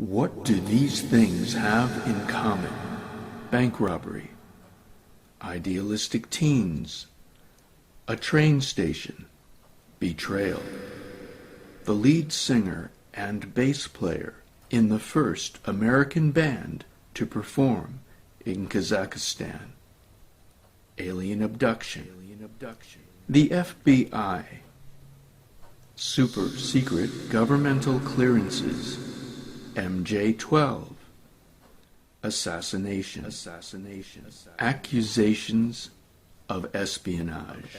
What do these things have in common? Bank robbery, idealistic teens, a train station, betrayal. The lead singer and bass player in the first American band to perform in Kazakhstan. Alien abduction. The FBI. Super secret governmental clearances. MJ-12. Assassination. Accusations of espionage.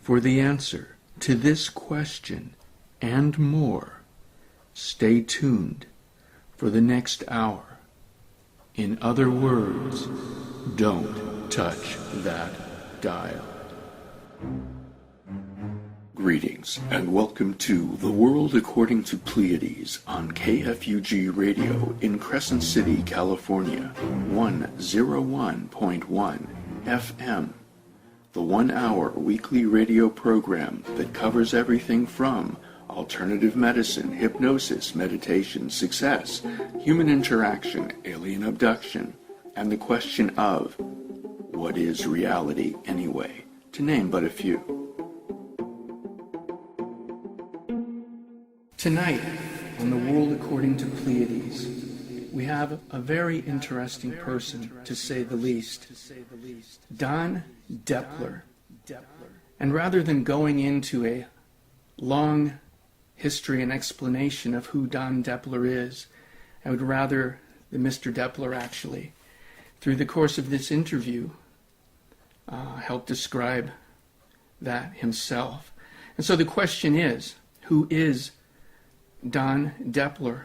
For the answer to this question and more, stay tuned for the next hour. In other words, don't touch that dial. Greetings and welcome to The World According to Pleiades on KFUG Radio in Crescent City, California, 101.1 FM. The 1-hour weekly radio program that covers everything from alternative medicine, hypnosis, meditation, success, human interaction, alien abduction, and the question of, what is reality anyway, to name but a few. Tonight, on The World According to Pleiades, we have a very interesting person, to say the least, Dondep. And rather than going into a long history and explanation of who Dondep is, I would rather that Mr. Depler actually, through the course of this interview, help describe that himself. And so the question is, who is Dondep?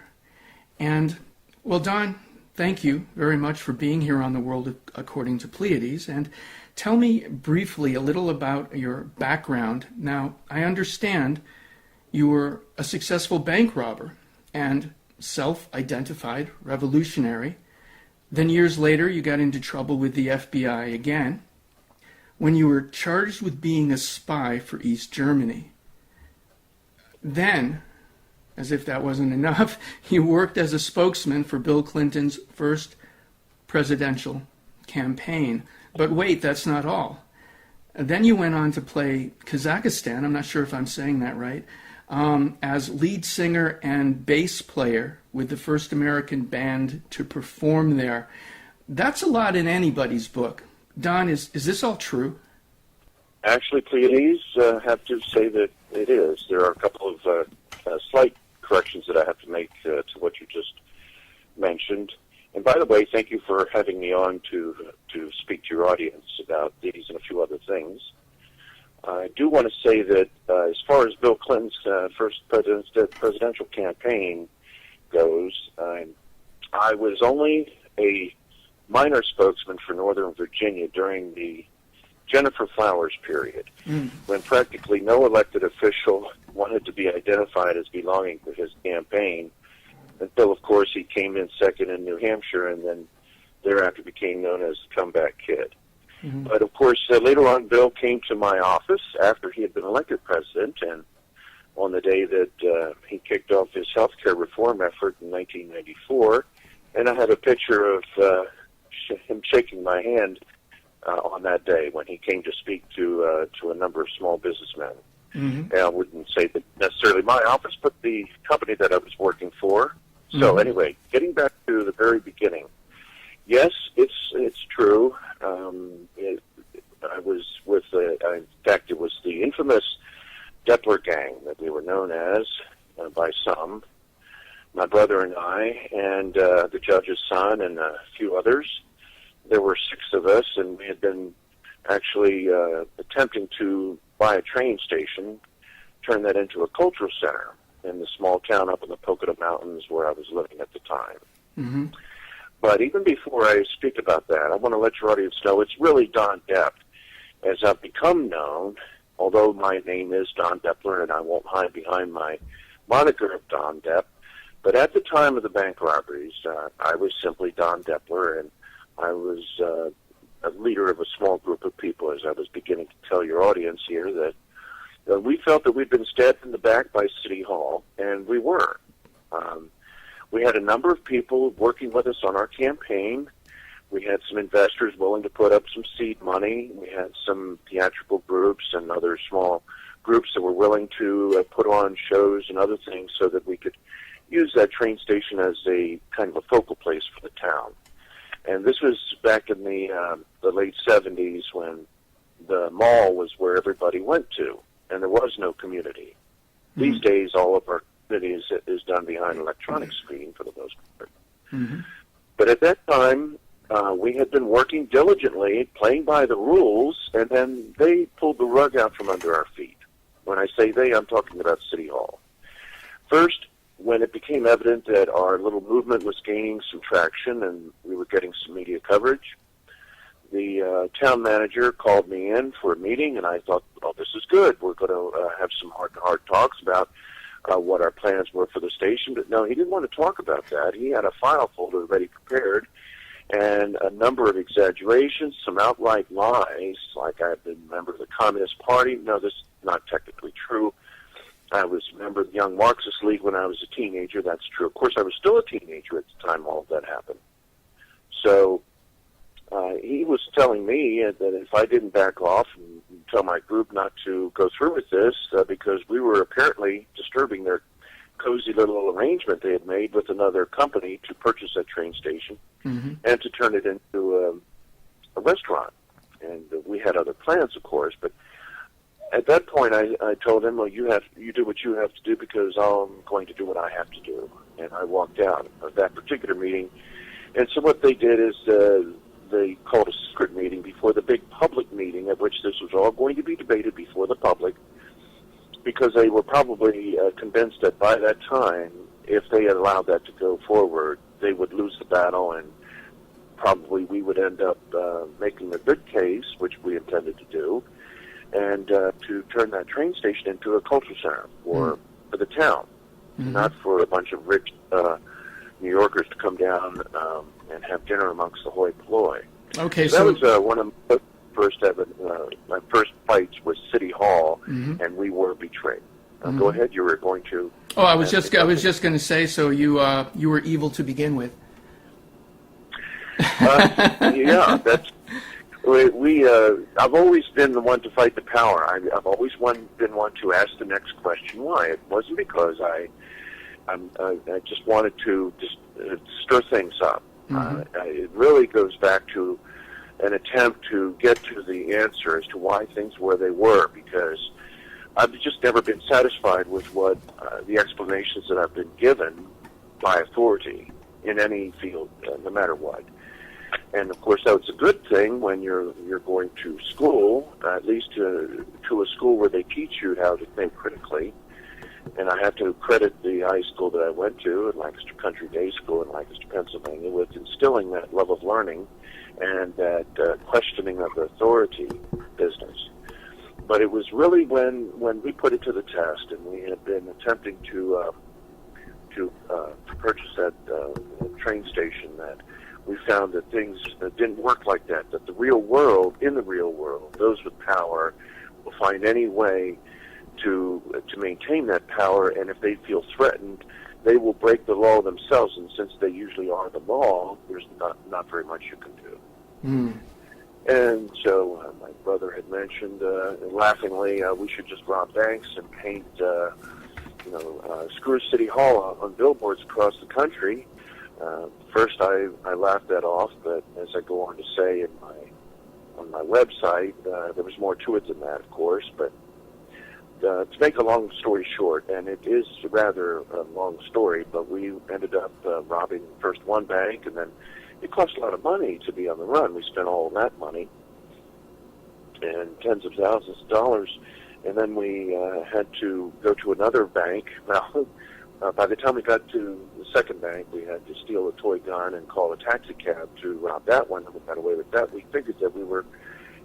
And, well, Don, thank you very much for being here on The World According to Pleiades. And tell me briefly a little about your background. Now, I understand you were a successful bank robber and self-identified revolutionary. Then years later, you got into trouble with the FBI again when you were charged with being a spy for East Germany. Then, as if that wasn't enough, you worked as a spokesman for Bill Clinton's first presidential campaign. But wait, that's not all. Then you went on to play Kazakhstan, I'm not sure if I'm saying that right, as lead singer and bass player with the first American band to perform there. That's a lot in anybody's book. Don, is this all true? Actually, Pleiades, have to say that it is. There are a couple of slight corrections that I have to make to what you just mentioned. And by the way, thank you for having me on to speak to your audience about these and a few other things. I do want to say that as far as Bill Clinton's first presidential campaign goes, I was only a minor spokesman for Northern Virginia during the Jennifer Flowers period, when practically no elected official wanted to be identified as belonging to his campaign, until, of course, he came in second in New Hampshire and then thereafter became known as the Comeback Kid. Mm-hmm. But, of course, later on, Bill came to my office after he had been elected president, and on the day that he kicked off his health care reform effort in 1994, and I had a picture of him shaking my hand on that day when he came to speak to a number of small businessmen. Mm-hmm. And I wouldn't say that necessarily my office, but the company that I was working for. So anyway, getting back to the very beginning, yes, it's true. I was with, in fact, it was the infamous Depler gang that we were known as by some. My brother and I, and the judge's son, and a few others. There were 6 of us, and we had been actually attempting to buy a train station, turn that into a cultural center in the small town up in the Pocono Mountains where I was living at the time. Mm-hmm. But even before I speak about that, I want to let your audience know it's really Dondep. As I've become known, although my name is Dondep, and I won't hide behind my moniker of Dondep, but at the time of the bank robberies, I was simply Dondep, and I was a leader of a small group of people, as I was beginning to tell your audience here, that we felt that we'd been stabbed in the back by City Hall, and we were. we had a number of people working with us on our campaign. We had some investors willing to put up some seed money. We had some theatrical groups and other small groups that were willing to put on shows and other things so that we could use that train station as a kind of a focal place for the town. And this was back in the late 70s when the mall was where everybody went to, and there was no community. Mm-hmm. These days, all of our community is done behind electronic screen for the most part. Mm-hmm. But at that time, we had been working diligently, playing by the rules, and then they pulled the rug out from under our feet. When I say they, I'm talking about City Hall. First, when it became evident that our little movement was gaining some traction and we were getting some media coverage, the town manager called me in for a meeting, and I thought, well, this is good. We're going to have some heart-to-heart talks about what our plans were for the station. But no, he didn't want to talk about that. He had a file folder already prepared, and a number of exaggerations, some outright lies, like I've been a member of the Communist Party. No, this is not technically true. I was a member of the Young Marxist League when I was a teenager. That's true. Of course, I was still a teenager at the time all of that happened. So he was telling me that if I didn't back off and tell my group not to go through with this, because we were apparently disturbing their cozy little arrangement they had made with another company to purchase that train station mm-hmm. and to turn it into a restaurant. And we had other plans, of course, but at that point I told him, well, you do what you have to do because I'm going to do what I have to do. And I walked out of that particular meeting. And so what they did is they called a secret meeting before the big public meeting at which this was all going to be debated before the public, because they were probably convinced that by that time, if they had allowed that to go forward, they would lose the battle, and probably we would end up making a good case, which we intended to do, and to turn that train station into a cultural center for the town, mm-hmm. not for a bunch of rich New Yorkers to come down and have dinner amongst the hoi polloi. Okay, so that was one of my first fights with City Hall, mm-hmm. and we were betrayed. Mm-hmm. Go ahead. You were going to. Oh, I was just going to say. So you were evil to begin with. Yeah, that's. I've always been the one to fight the power. I've always been one to ask the next question why. It wasn't because I just wanted to stir things up. Mm-hmm. It really goes back to an attempt to get to the answer as to why things were they were, because I've just never been satisfied with what the explanations that I've been given by authority in any field, no matter what. And of course, that's a good thing when you're going to school, at least to a school where they teach you how to think critically. And I have to credit the high school that I went to, at Lancaster Country Day School in Lancaster, Pennsylvania, with instilling that love of learning and that questioning of the authority business. But it was really when we put it to the test, and we had been attempting to purchase that train station, that we found that things didn't work like that. That in the real world, those with power will find any way to maintain that power, and if they feel threatened, they will break the law themselves, and since they usually are the law, there's not very much you can do. Mm. And so my brother had mentioned laughingly, we should just rob banks and paint screw City Hall on billboards across the country. First I laughed that off, but as I go on to say on my website, there was more to it than that, of course, but to make a long story short, and it is rather a long story, but we ended up robbing first one bank, and then it cost a lot of money to be on the run. We spent all of that money, and tens of thousands of dollars, and then we had to go to another bank. Well, by the time we got to the second bank, we had to steal a toy gun and call a taxi cab to rob that one, and we got away with that. We figured that we were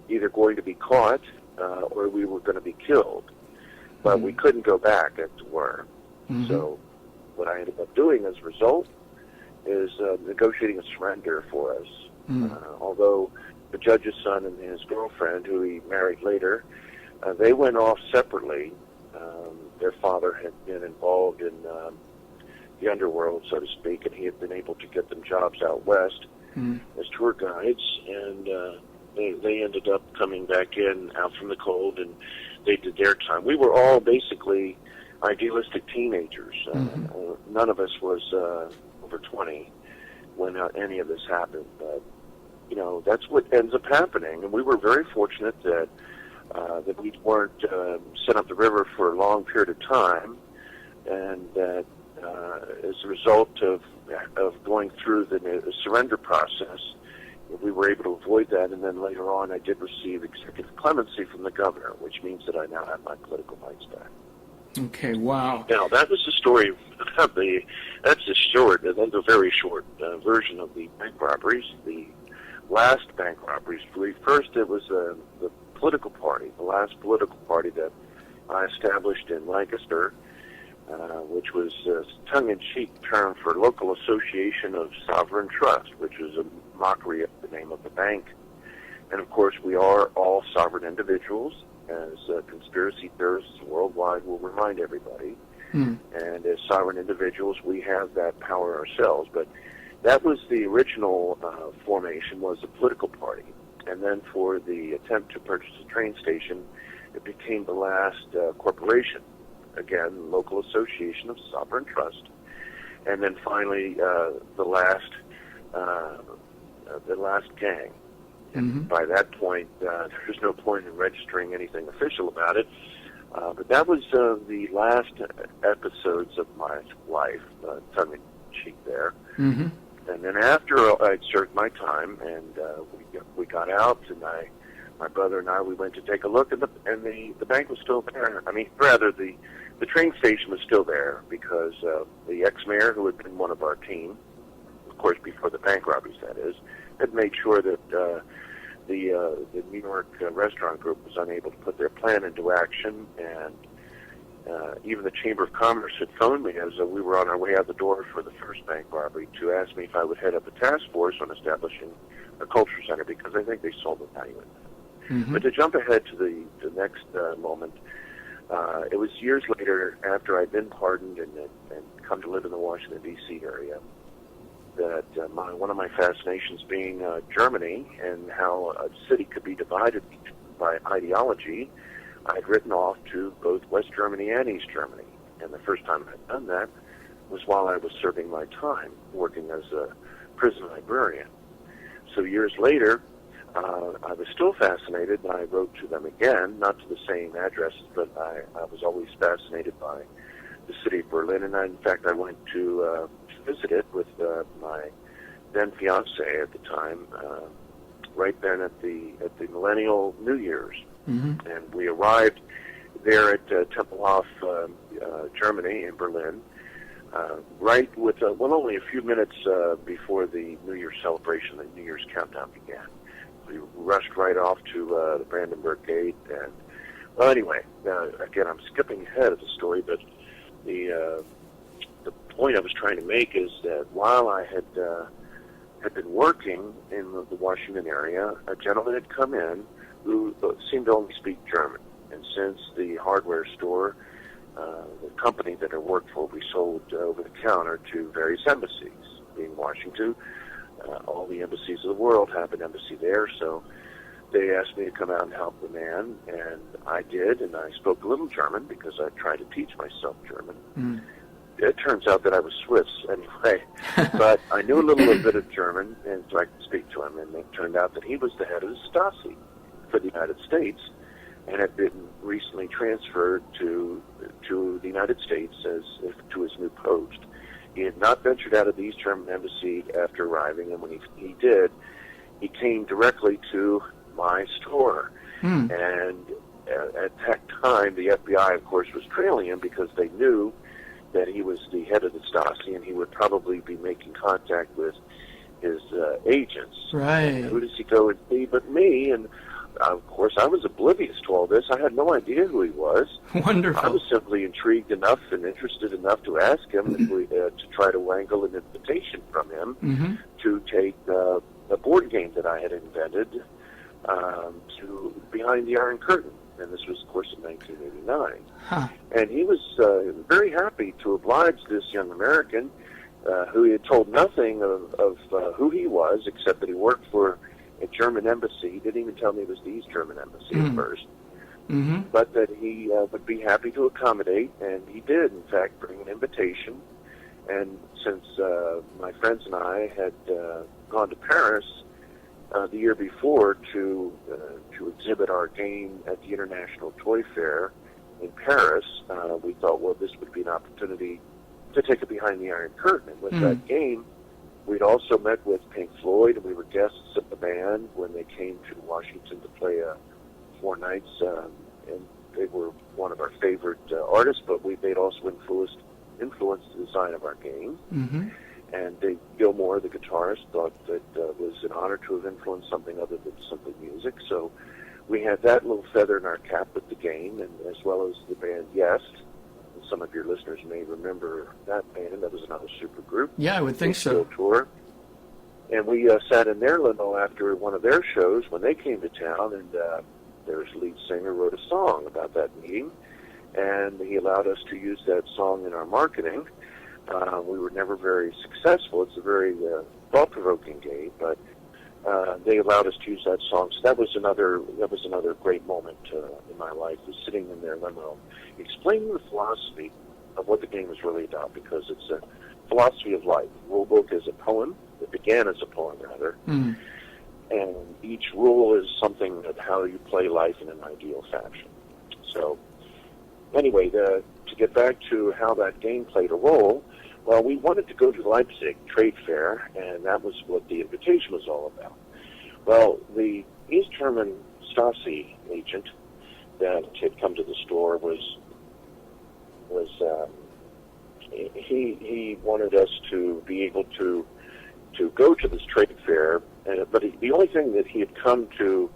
either going to be caught or we were going to be killed. But we couldn't go back, as it were. Mm-hmm. So what I ended up doing as a result is negotiating a surrender for us. Although the judge's son and his girlfriend, who he married later, they went off separately. Their father had been involved in the the underworld, so to speak, and he had been able to get them jobs out west as tour guides, and they ended up coming back in out from the cold, and they did their time. We were all basically idealistic teenagers. None of us was over 20 when any of this happened, but that's what ends up happening. And we were very fortunate that we weren't sent up the river for a long period of time, and that as a result of going through the surrender process, we were able to avoid that. And then later on, I did receive executive clemency from the governor, which means that I now have my political rights back. Okay, wow. Now, that was the story of that's the very short version of the bank robberies, the last bank robberies. First, it was the political party, the last political party that I established in Lancaster, which was a tongue-in-cheek term for Local Association of Sovereign Trust, which is a mockery of the name of the bank. And, of course, we are all sovereign individuals, as conspiracy theorists worldwide will remind everybody. And as sovereign individuals, we have that power ourselves. But that was the original formation, was a political party. And then for the attempt to purchase a train station, it became the last corporation. Again, Local Association of Sovereign Trust. And then finally, the last gang. And by that point, there's no point in registering anything official about it. But that was the last episodes of my life, tongue-in-cheek there. And then after I'd served my time, and we got out, and my brother and I, we went to take a look, and the bank was still there. I mean, rather, the train station was still there, because the ex-mayor, who had been one of our team, of course, before the bank robberies, that is, had made sure that the New York restaurant group was unable to put their plan into action, and even the Chamber of Commerce had phoned me as we were on our way out the door for the first bank robbery to ask me if I would head up a task force on establishing a culture center, because I think they saw the value in that. But to jump ahead to the next moment, it was years later, after I'd been pardoned and come to live in the Washington, D.C. area, that one of my fascinations being Germany and how a city could be divided by ideology, I'd written off to both West Germany and East Germany. And the first time I'd done that was while I was serving my time, working as a prison librarian. So years later, I was still fascinated, and I wrote to them again, not to the same addresses, but I was always fascinated by the city of Berlin. And in fact, I went to visit it with my then fiance at the time, right then at the Millennial New Year's. And we arrived there at Tempelhof, Germany, in Berlin, right with, only a few minutes before the New Year's celebration, the New Year's countdown began. We rushed right off to the Brandenburg Gate, and, well, anyway, again, I'm skipping ahead of the story, but the point I was trying to make is that while I had been working in the Washington area, a gentleman had come in who seemed to only speak German. And since the hardware store, the company that I worked for, we sold over the counter to various embassies. Being Washington, all the embassies of the world have an embassy there, so they asked me to come out and help the man, and I did, and I spoke a little German because I tried to teach myself German. It turns out that I was Swiss anyway, but I knew a little bit of German, and so I could speak to him, and it turned out that he was the head of the Stasi for the United States, and had been recently transferred to the United States to his new post. He had not ventured out of the East German embassy after arriving, and when he did, he came directly to my store. And at that time, the FBI, of course, was trailing him because they knew that he was the head of the Stasi, and he would probably be making contact with his agents. Right. And who does he go and see but me? And of course, I was oblivious to all this. I had no idea who he was. Wonderful. I was simply intrigued enough and interested enough to ask him to try to wangle an invitation from him to take a board game that I had invented to Behind the Iron Curtain. and this was, of course, in 1989. Huh. And he was very happy to oblige this young American who he had told nothing of who he was, except that he worked for a German embassy. He didn't even tell me it was the East German embassy at first. Mm-hmm. But that he would be happy to accommodate, and he did, in fact, bring an invitation. And since my friends and I had gone to Paris the year before to exhibit our game at the International Toy Fair in Paris, we thought, well, this would be an opportunity to take it behind the Iron Curtain. And with that game, we'd also met with Pink Floyd, and we were guests of the band when they came to Washington to play 4 nights, and they were one of our favorite artists, but they'd also influenced the design of our game. Mm-hmm. And Dave Gilmore, the guitarist, thought that it was an honor to have influenced something other than simply music. So we had that little feather in our cap with the game, and as well as the band L.A.S.T. And some of your listeners may remember that band. That was another super group. Yeah, I would think so. Tour. And we sat in their limo after one of their shows when they came to town, and their lead singer wrote a song about that meeting, and he allowed us to use that song in our marketing. We were never very successful. It's a very thought-provoking game, but they allowed us to use that song. So that was another great moment in my life, was sitting in their limo, explaining the philosophy of what the game is really about, because it's a philosophy of life. The rule book is a poem. It began as a poem, rather. Mm. And each rule is something of how you play life in an ideal fashion. So anyway, to get back to how that game played a role, well, we wanted to go to the Leipzig trade fair, and that was what the invitation was all about. Well, the East German Stasi agent that had come to the store he wanted us to be able to go to this trade fair, but the only thing that he had come to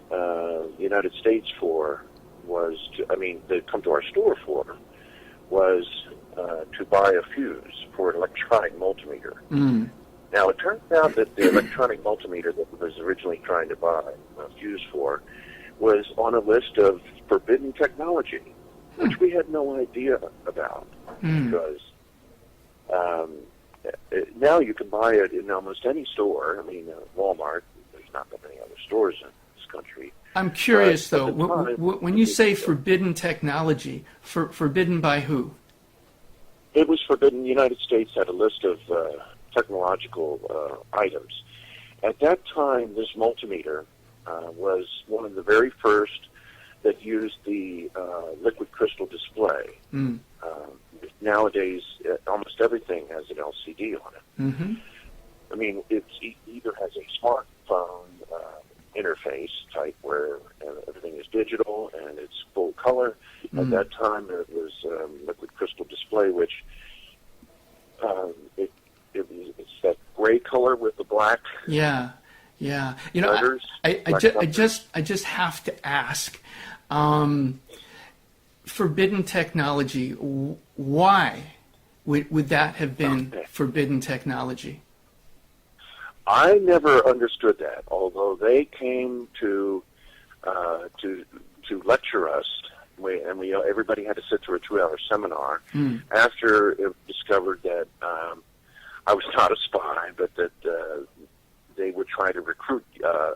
the United States for come to our store for was to buy a fuse for an electronic multimeter. Mm. Now, it turns out that the electronic multimeter that was originally trying to buy a fuse for was on a list of forbidden technology, which we had no idea about, because now you can buy it in almost any store. I mean, Walmart, there's not that many other stores in this country. I'm curious, though, when you say forbidden technology, forbidden by who? It was forbidden. The United States had a list of technological items. At that time, this multimeter was one of the very first that used the liquid crystal display. Mm. Nowadays, almost everything has an LCD on it. Mm-hmm. I mean, it either has a smartphone interface type where everything is digital and it's full color. At that time, it was liquid crystal display, which it's that gray color with the black. Yeah. You know, letters, I just have to ask. Forbidden technology. Why would that have been forbidden technology? I never understood that. Although they came to lecture us, and everybody had to sit through a 2-hour seminar after it discovered that I was not a spy, but that they would try to recruit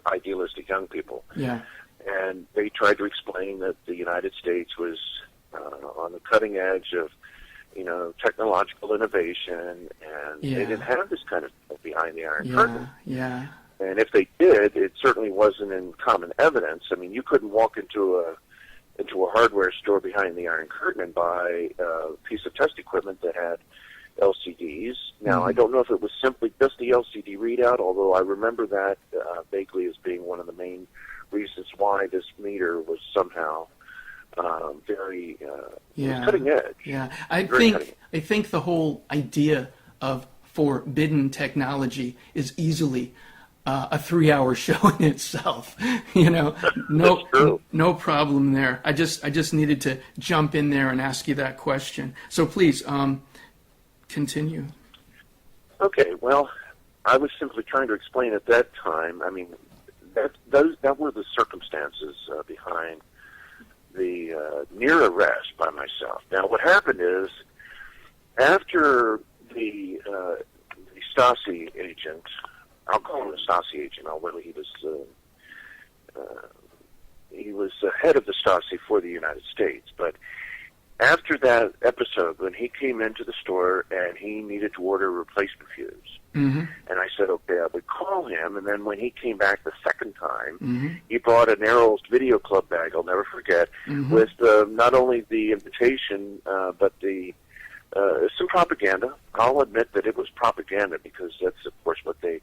idealistic young people. Yeah. And they tried to explain that the United States was on the cutting edge of, technological innovation, and they didn't have this kind of behind the Iron Curtain. Yeah. And if they did, it certainly wasn't in common evidence. I mean, you couldn't walk into a hardware store behind the Iron Curtain and buy a piece of test equipment that had LCDs. Now, I don't know if it was simply just the LCD readout, although I remember that vaguely as being one of the main reasons why this meter was somehow very cutting edge. Yeah, I think the whole idea of forbidden technology is easily a 3-hour show in itself. No problem there. I just needed to jump in there and ask you that question. So please continue. Okay. Well, I was simply trying to explain at that time. I mean, that were the circumstances behind the near arrest by myself. Now, what happened is, after the Stasi agent, I'll call him the Stasi agent, although he was head of the Stasi for the United States. But after that episode, when he came into the store and he needed to order a replacement fuse, and I said, okay, I would call him. And then when he came back the second time, he brought an L.A.S.T video club bag, I'll never forget, with not only the invitation, but some propaganda. I'll admit that it was propaganda, because that's, of course, what they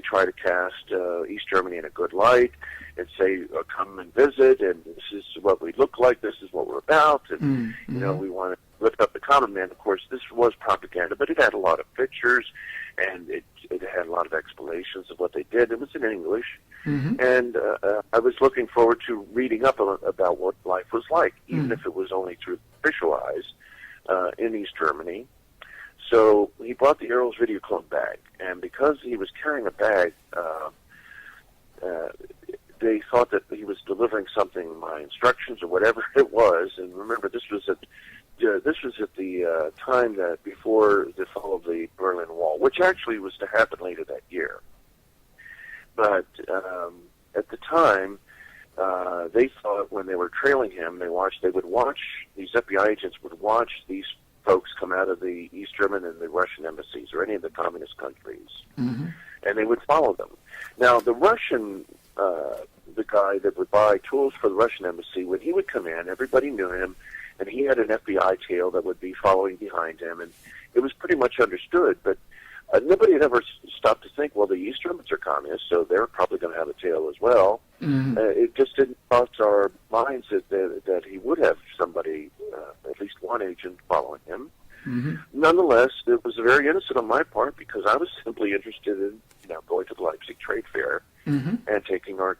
try to cast East Germany in a good light and say, come and visit, and this is what we look like, this is what we're about, and, you know, we want to lift up the common man. Of course, this was propaganda, but it had a lot of pictures, and it had a lot of explanations of what they did. It was in English, and I was looking forward to reading up about what life was like, even if it was only through official eyes in East Germany. So he bought the Earl's Video Club bag, and because he was carrying a bag, they thought that he was delivering something, my instructions or whatever it was. And remember, this was at the time that before the fall of the Berlin Wall, which actually was to happen later that year. But at the time, they thought when they were trailing him, these FBI agents would watch these folks come out of the East German and the Russian embassies or any of the communist countries, and they would follow them. Now, the Russian, the guy that would buy tools for the Russian embassy, when he would come in, everybody knew him, and he had an FBI tail that would be following behind him, and it was pretty much understood, but nobody had ever stopped to think, well, the East Germans are communists, so they're probably going to have a tail as well. It just didn't cross our minds that he would have somebody, at least one agent, following him. Nonetheless, it was very innocent on my part, because I was simply interested in, going to the Leipzig Trade Fair and taking our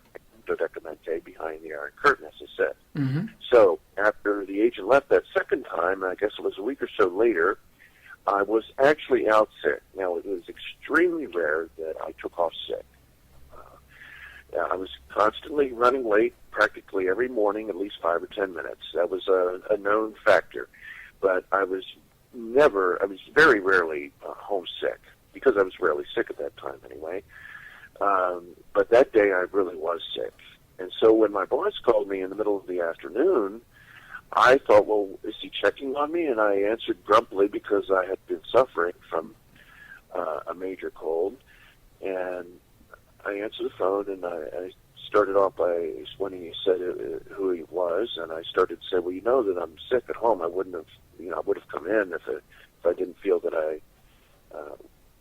Dondep behind the Iron Curtain, as I said. So after the agent left that second time, I guess it was a week or so later, I was actually out sick. Now, it was extremely rare that I took off sick. I was constantly running late, practically every morning, at least 5 or 10 minutes. That was a known factor. But I was very rarely homesick, because I was rarely sick at that time anyway. But that day I really was sick. And so when my boss called me in the middle of the afternoon, I thought, well, is he checking on me? And I answered grumpily, because I had been suffering from a major cold. And I answered the phone, and I started off by, when he said who he was, and I started to say, well, you know that I'm sick at home. I wouldn't have, I would have come in if I didn't feel that I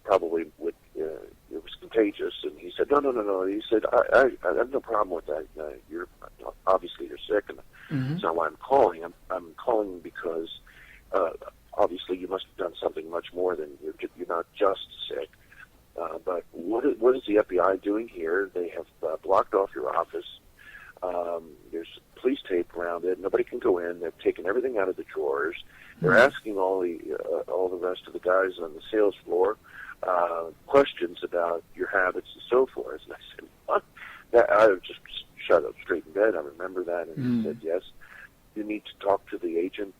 probably would, it was contagious. And he said, no. He said, I have no problem with that. Obviously you're sick, and that's not why I'm calling. I'm calling because obviously you must have done something much more than you're not just sick. But what is the FBI doing here? They have blocked off your office. There's police tape around it. Nobody can go in. They've taken everything out of the drawers. They're asking all the rest of the guys on the sales floor questions about your habits and so forth. And I said, what? I just shut up straight in bed. I remember that. And he said, yes, you need to talk to the agent,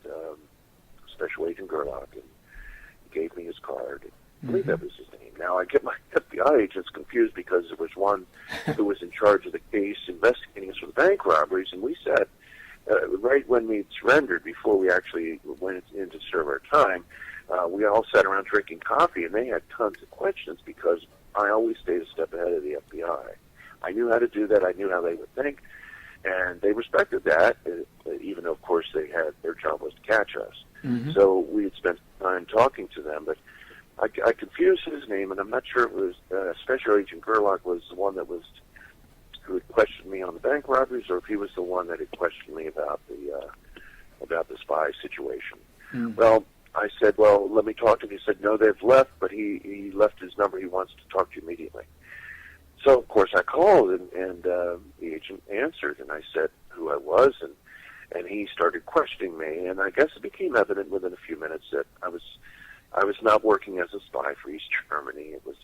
Special Agent Gerlach. And he gave me his card. I believe that was his name. Now, I get my FBI agents confused, because there was one who was in charge of the case investigating us for the bank robberies, and we said, right when we surrendered, before we actually went in to serve our time, we all sat around drinking coffee, and they had tons of questions, because I always stayed a step ahead of the FBI. I knew how to do that. I knew how they would think, and they respected that, even though, of course, their job was to catch us. So we had spent time talking to them, but I confused his name, and I'm not sure it was Special Agent Gerlach was the one who had questioned me on the bank robberies, or if he was the one that had questioned me about the spy situation. Well, I said, well, let me talk to him. He said, no, they've left, but he left his number. He wants to talk to you immediately. So, of course, I called, and the agent answered, and I said who I was, and he started questioning me, and I guess it became evident within a few minutes that I was not working as a spy for East Germany. It was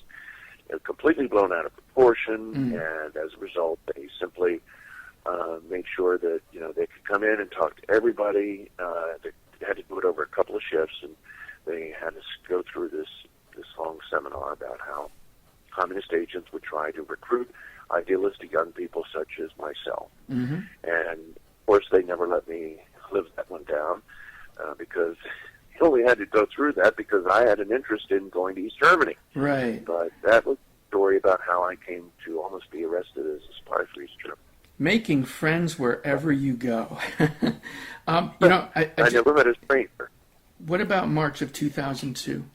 completely blown out of proportion, and as a result, they simply made sure that they could come in and talk to everybody. They had to do it over a couple of shifts, and they had us go through this long seminar about how communist agents would try to recruit idealistic young people such as myself. Mm-hmm. And of course, they never let me live that one down because he only had to go through that because I had an interest in going to East Germany. Right. But that was a story about how I came to almost be arrested as a spy for East Germany. Making friends wherever you go. I never met a stranger. What about March of 2002?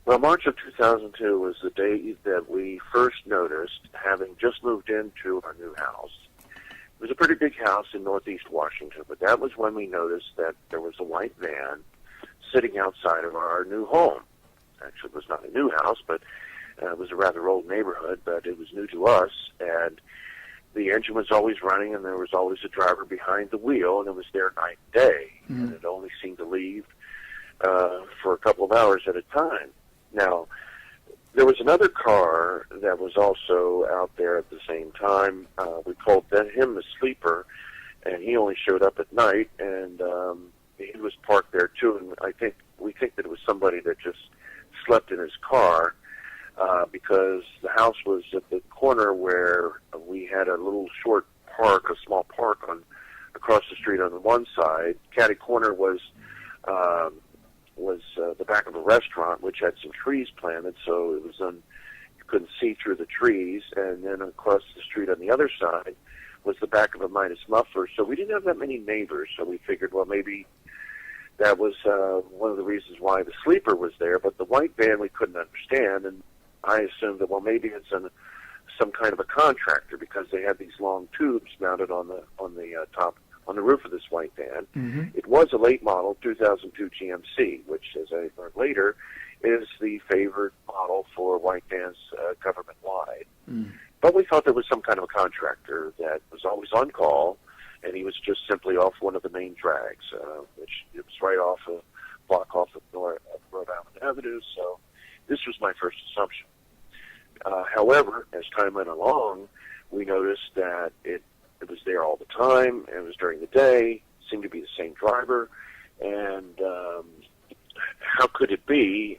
Well, March of 2002 was the day that we first noticed, having just moved into our new house. It was a pretty big house in northeast Washington, but that was when we noticed that there was a white van sitting outside of our new home. Actually, it was not a new house, but it was a rather old neighborhood, but it was new to us, and the engine was always running, and there was always a driver behind the wheel, and it was there night and day, and it only seemed to leave for a couple of hours at a time. Now, there was another car that was also out there at the same time. We called him the sleeper, and he only showed up at night, and he was parked there too. And we think that it was somebody that just slept in his car because the house was at the corner where we had a little short park, a small park across the street on the one side. Catty corner was the back of a restaurant, which had some trees planted, so it was you couldn't see through the trees. And then across the street on the other side was the back of a Midas muffler. So we didn't have that many neighbors. So we figured, well, maybe that was one of the reasons why the sleeper was there. But the white van we couldn't understand, and I assumed that, well, maybe it's some kind of a contractor because they had these long tubes mounted on the roof of this white van. Mm-hmm. It was a late model 2002 GMC, which, as I learned later, is the favored model for white vans government-wide. Mm. But we thought there was some kind of a contractor that was always on call, and he was just simply off one of the main drags, which it was right off a block off of Rhode Island Avenue. So this was my first assumption. However, as time went along, we noticed that it was there all the time, and it was during the day, seemed to be the same driver, and how could it be?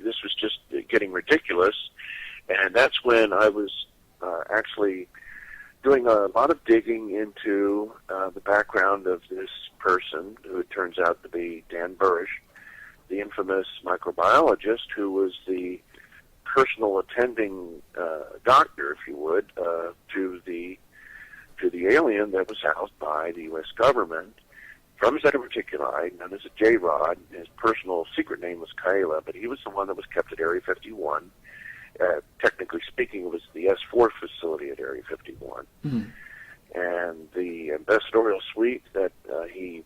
This was just getting ridiculous, and that's when I was actually doing a lot of digging into the background of this person, who it turns out to be Dan Burrish, the infamous microbiologist who was the personal attending doctor, if you would, to the alien that was housed by the U.S. government from Zeta Reticuli, known as a J-Rod. His personal secret name was Kaela, but he was the one that was kept at Area 51. Technically speaking, it was the S4 facility at Area 51. Mm. And the ambassadorial suite that he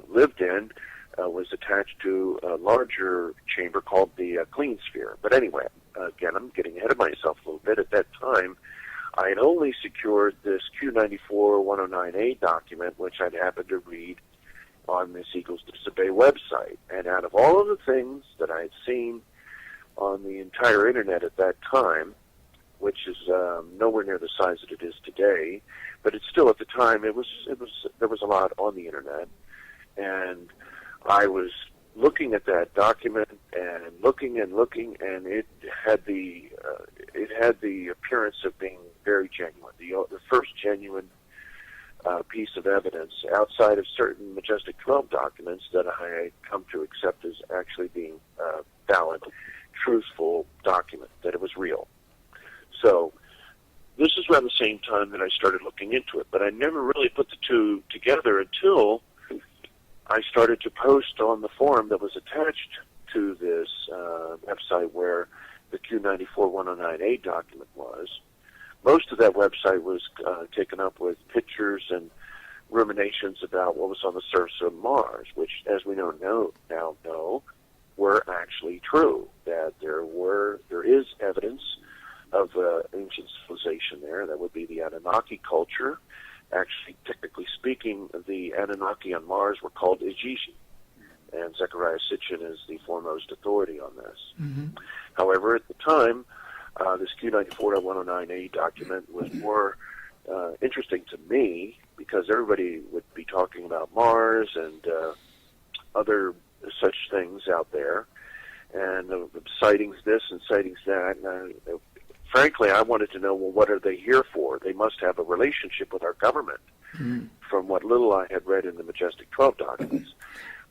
lived in was attached to a larger chamber called the Clean Sphere. But anyway, again, I'm getting ahead of myself a little bit. At that time, I had only secured this Q94-109A document, which I'd happened to read on Miss Eagles Disobey website. And out of all of the things that I had seen on the entire internet at that time, which is nowhere near the size that it is today, but it's still, at the time, there was a lot on the internet, and I was looking at that document and looking, and it had the appearance of being very genuine, the first genuine piece of evidence outside of certain Majestic 12 documents that I had come to accept as actually being valid, truthful document, that it was real. So this is around the same time that I started looking into it, but I never really put the two together until I started to post on the forum that was attached to this website where the Q94-109A document was. Most of that website was taken up with pictures and ruminations about what was on the surface of Mars, which, as we now know, were actually true. That there is evidence of ancient civilization there. That would be the Anunnaki culture. Actually, technically speaking, the Anunnaki on Mars were called Ijiji, and Zechariah Sitchin is the foremost authority on this. Mm-hmm. However, at the time, this Q94-109A document was more interesting to me because everybody would be talking about Mars and other such things out there, and sightings this and sightings that. And, frankly, I wanted to know, well, what are they here for? They must have a relationship with our government, from what little I had read in the Majestic 12 documents.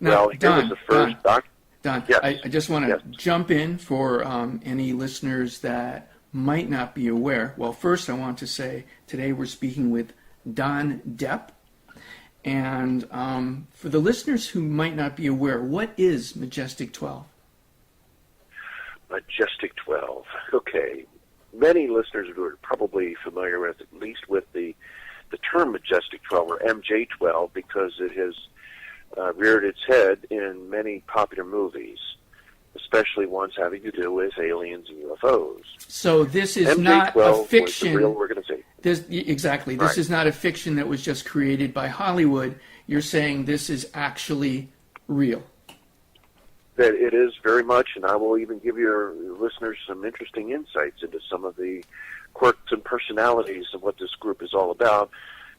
Now, well, here was the first Don, yes. I just want to jump in for any listeners that might not be aware. Well, first I want to say today we're speaking with Dondep. And for the listeners who might not be aware, what is Majestic 12? Majestic 12. Okay. Many listeners are probably familiar with, at least with the term Majestic 12 or MJ12, because it has reared its head in many popular movies, especially ones having to do with aliens and UFOs. So this is not a fiction. Was the real organization. Exactly. This is not a fiction that was just created by Hollywood. You're saying this is actually real. That it is very much, and I will even give your listeners some interesting insights into some of the quirks and personalities of what this group is all about,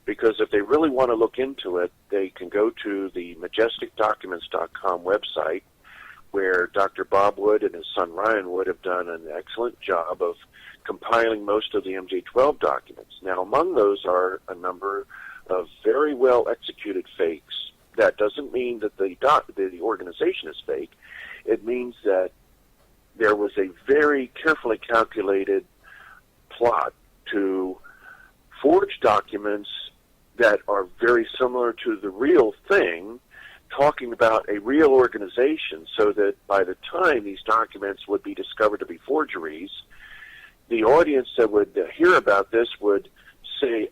because if they really want to look into it, they can go to the majesticdocuments.com website, where Dr. Bob Wood and his son Ryan Wood have done an excellent job of compiling most of the MJ12 documents. Now, among those are a number of very well executed fakes. That doesn't mean that the organization is fake. It means that there was a very carefully calculated plot to forge documents that are very similar to the real thing, talking about a real organization, so that by the time these documents would be discovered to be forgeries, the audience that would hear about this would say,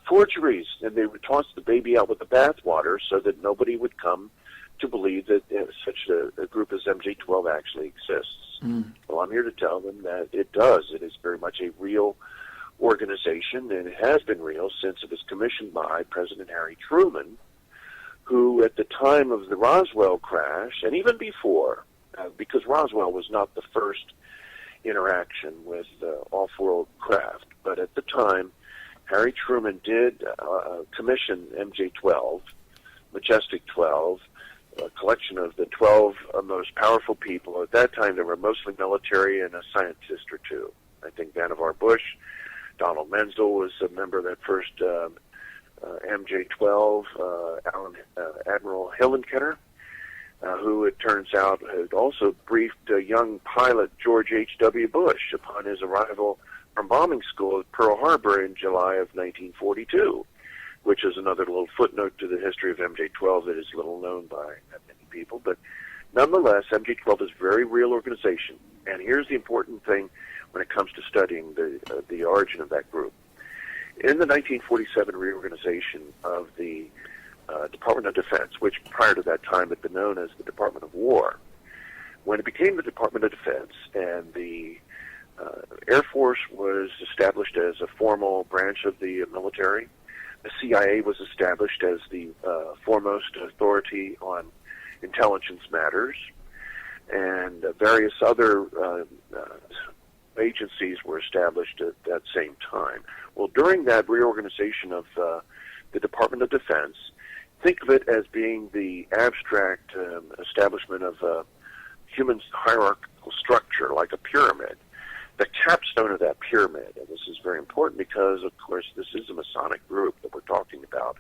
forgeries, and they would toss the baby out with the bathwater so that nobody would come to believe that such a group as MJ12 actually exists. Well, I'm here to tell them that it does. It is very much a real organization, and it has been real since it was commissioned by President Harry Truman, who at the time of the Roswell crash, and even before, because Roswell was not the first interaction with off-world craft, but at the time, Harry Truman did commission MJ12, Majestic 12, a collection of the 12 most powerful people. At that time, there were mostly military and a scientist or two. I think Vannevar Bush, Donald Menzel was a member of that first MJ12, Admiral Hillenkoetter, who it turns out had also briefed young pilot George H.W. Bush upon his arrival from bombing school at Pearl Harbor in July of 1942, which is another little footnote to the history of MJ12 that is little known by many people. But nonetheless, MJ12 is a very real organization. And here's the important thing when it comes to studying the origin of that group. In the 1947 reorganization of the Department of Defense, which prior to that time had been known as the Department of War, when it became the Department of Defense and the Air Force was established as a formal branch of the military, the CIA was established as the foremost authority on intelligence matters, and various other agencies were established at that same time. Well, during that reorganization of the Department of Defense, think of it as being the abstract establishment of a human hierarchical structure, like a pyramid. The capstone of that pyramid, and this is very important because, of course, this is a Masonic group that we're talking about.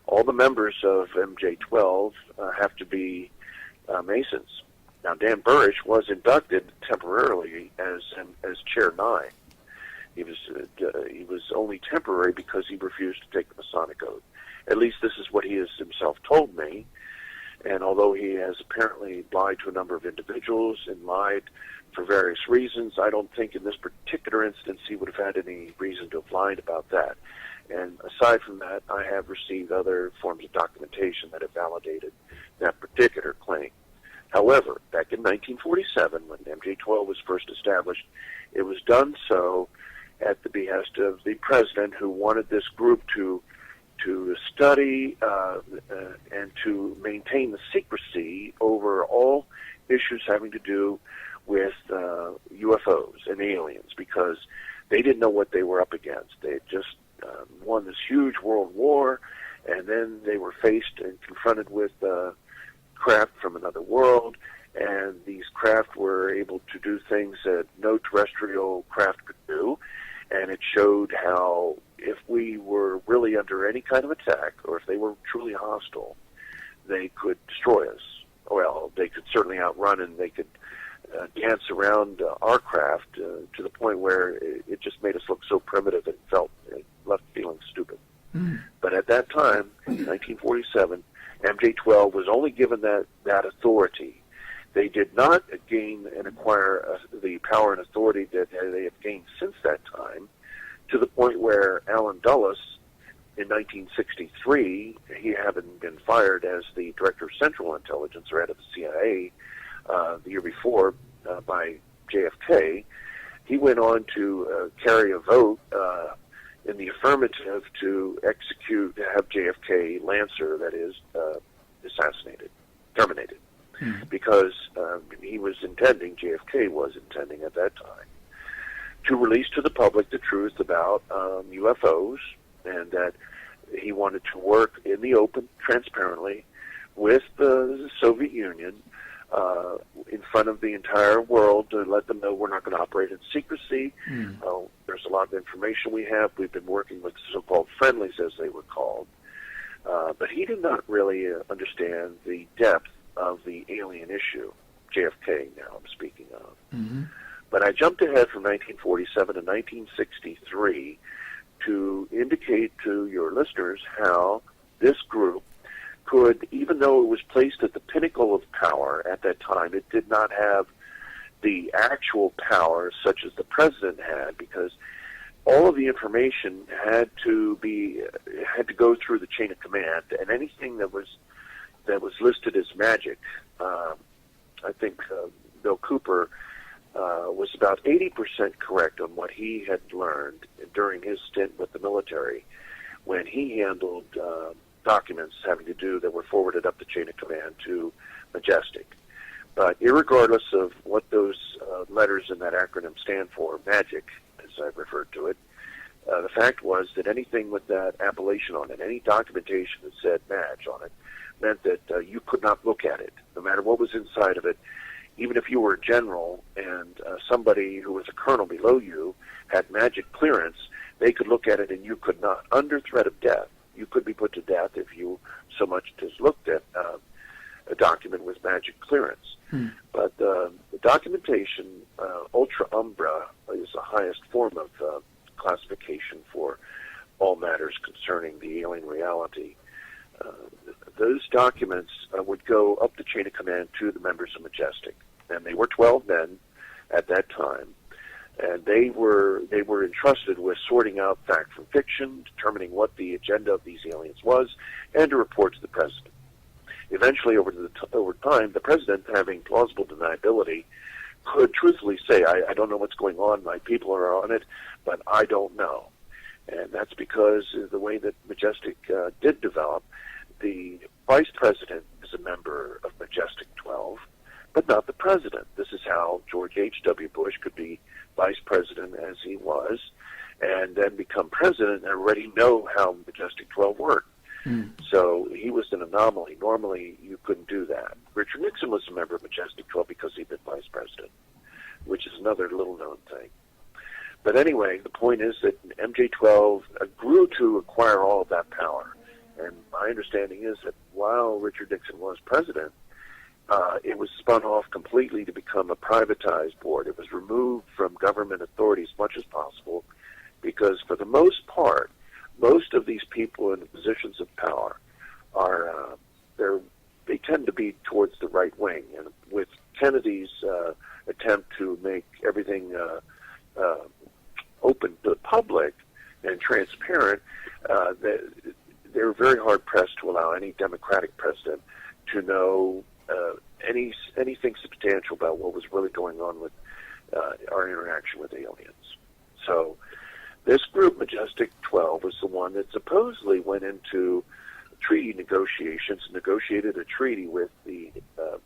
All the members of MJ12 have to be Masons. Now, Dan Burrish was inducted temporarily as Chair 9. He was only temporary because he refused to take the Masonic oath. At least this is what he has himself told me. And although he has apparently lied to a number of individuals and lied for various reasons, I don't think in this particular instance he would have had any reason to have lied about that. And aside from that, I have received other forms of documentation that have validated that particular claim. However, back in 1947, when MJ12 was first established, it was done so at the behest of the president, who wanted this group to study and to maintain the secrecy over all issues having to do with UFOs and aliens, because they didn't know what they were up against. They had just won this huge world war, and then they were faced and confronted with craft from another world, and these craft were able to do things that no terrestrial craft could do, and it showed how if we were really under any kind of attack, or if they were truly hostile, they could destroy us. Well, they could certainly outrun, and they could dance around our craft to the point where it just made us look so primitive and left feeling stupid. But at that time, 1947, MJ-12 was only given that authority. They did not gain and acquire the power and authority that they have gained since that time, to the point where Allen Dulles, in 1963, he having been fired as the director of Central Intelligence, or head of the CIA, the year before by JFK, he went on to carry a vote in the affirmative to have JFK Lancer, that is, assassinated, terminated, because JFK was intending at that time, to release to the public the truth about UFOs, and that he wanted to work in the open, transparently, with the Soviet Union, in front of the entire world, to let them know we're not going to operate in secrecy. There's a lot of information we have. We've been working with so-called friendlies, as they were called. But he did not really understand the depth of the alien issue. JFK, now I'm speaking of. But I jumped ahead from 1947 to 1963 to indicate to your listeners how this group could, even though it was placed at the pinnacle of power at that time, it did not have the actual power such as the president had, because all of the information had to go through the chain of command, and anything that was listed as magic, I think Bill Cooper was about 80% correct on what he had learned during his stint with the military, when he handled documents having to do that were forwarded up the chain of command to Majestic. But irregardless of what those letters in that acronym stand for, MAGIC, as I referred to it, the fact was that anything with that appellation on it, any documentation that said MAG on it, meant that you could not look at it, no matter what was inside of it. Even if you were a general and somebody who was a colonel below you had magic clearance, they could look at it and you could not, under threat of death. You could be put to death if you so much as looked at a document with magic clearance. But the documentation, ultra umbra, is the highest form of classification for all matters concerning the alien reality. Those documents would go up the chain of command to the members of Majestic, and they were 12 men at that time, and they were entrusted with sorting out fact from fiction, determining what the agenda of these aliens was, and to report to the president. Eventually, over time, the president, having plausible deniability, could truthfully say, I don't know what's going on, my people are on it, but I don't know. And that's because the way that Majestic did develop, the vice president is a member of Majestic 12, but not the president. This is how George H.W. Bush could be vice president as he was, and then become president and already know how Majestic 12 worked. So he was an anomaly. Normally, you couldn't do that. Richard Nixon was a member of Majestic 12 because he'd been vice president, which is another little-known thing. But anyway, the point is that MJ-12 grew to acquire all of that power. And my understanding is that while Richard Nixon was president, it was spun off completely to become a privatized board. It was removed from government authority as much as possible, because for the most part, most of these people in the positions of power they tend to be towards the right wing. And with Kennedy's attempt to make everything open to the public and transparent, they were very hard pressed to allow any Democratic president to know anything substantial about what was really going on with our interaction with aliens. So this group, Majestic 12, was the one that supposedly went into treaty negotiations, negotiated a treaty with the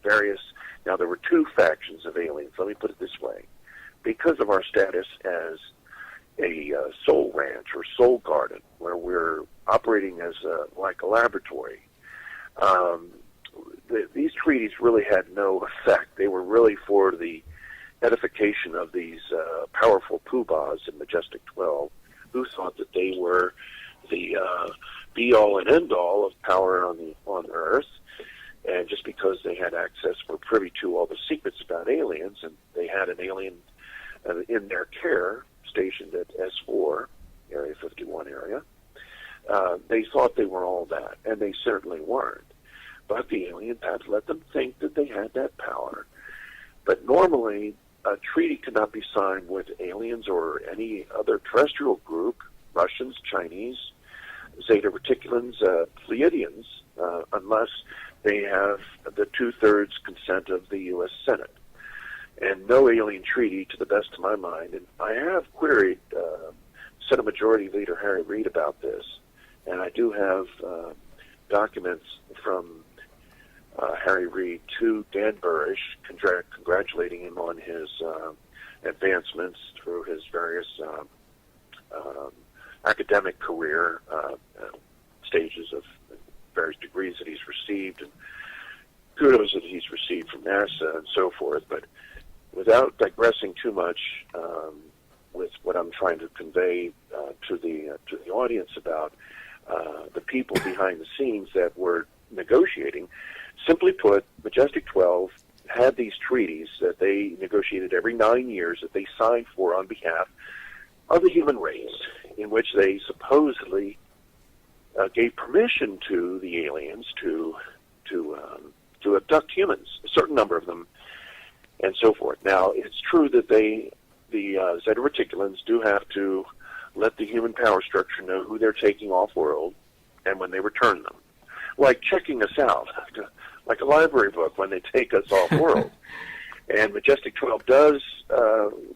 various. Now, there were two factions of aliens. Let me put it this way. Because of our status as soul ranch or soul garden where we're operating as like a laboratory. These treaties really had no effect. They were really for the edification of these powerful poobahs in Majestic 12 who thought that they were the be-all and end-all of power on Earth. And just because they had access, were privy to all the secrets about aliens, and they had an alien in their care stationed at S4, Area 51 area, they thought they were all that, and they certainly weren't. But the aliens had let them think that they had that power. But normally, a treaty could not be signed with aliens or any other terrestrial group, Russians, Chinese, Zeta Reticulans, Pleiadians, unless they have the two-thirds consent of the U.S. Senate. And no alien treaty, to the best of my mind, and I have queried Senate Majority Leader Harry Reid about this, and I do have documents from Harry Reid to Dan Burrish congratulating him on his advancements through his various academic career stages of various degrees that he's received and kudos that he's received from NASA and so forth. But without digressing too much with what I'm trying to convey to the audience about the people behind the scenes that were negotiating, simply put, Majestic 12 had these treaties that they negotiated every 9 years that they signed for on behalf of the human race, in which they supposedly gave permission to the aliens to abduct humans, a certain number of them, and so forth. Now, it's true that the Zeta Reticulans do have to let the human power structure know who they're taking off-world and when they return them, like checking us out, like a library book when they take us off-world. And Majestic 12 does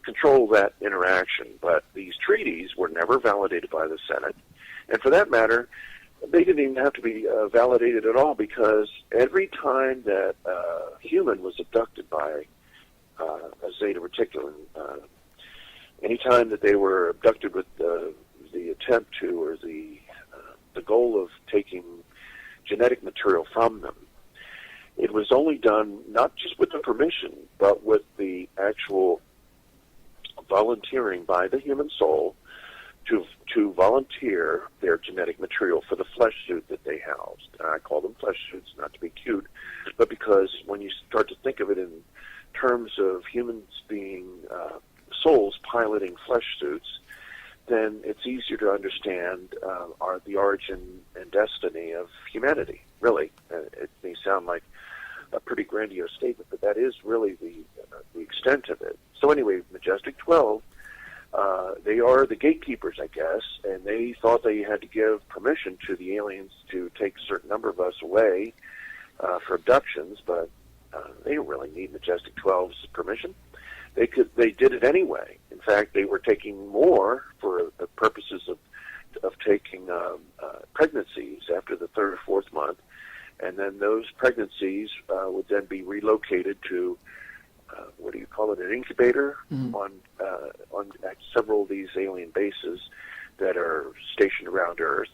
control that interaction, but these treaties were never validated by the Senate. And for that matter, they didn't even have to be validated at all, because every time that a human was abducted by a Zeta Reticulan, any time that they were abducted with the attempt to, or the goal of taking genetic material from them, it was only done not just with the permission, but with the actual volunteering by the human soul to volunteer their genetic material for the flesh suit that they housed. And I call them flesh suits, not to be cute, but because when you start to think of it in terms of humans being souls piloting flesh suits, then it's easier to understand the origin and destiny of humanity, really. It may sound like a pretty grandiose statement, but that is really the extent of it. So anyway, Majestic 12, they are the gatekeepers, I guess, and they thought they had to give permission to the aliens to take a certain number of us away for abductions, but they didn't really need Majestic 12's permission. They did it anyway. In fact, they were taking more for the purposes of taking pregnancies after the third or fourth month, and then those pregnancies would then be relocated to what do you call it, an incubator on at several of these alien bases that are stationed around Earth.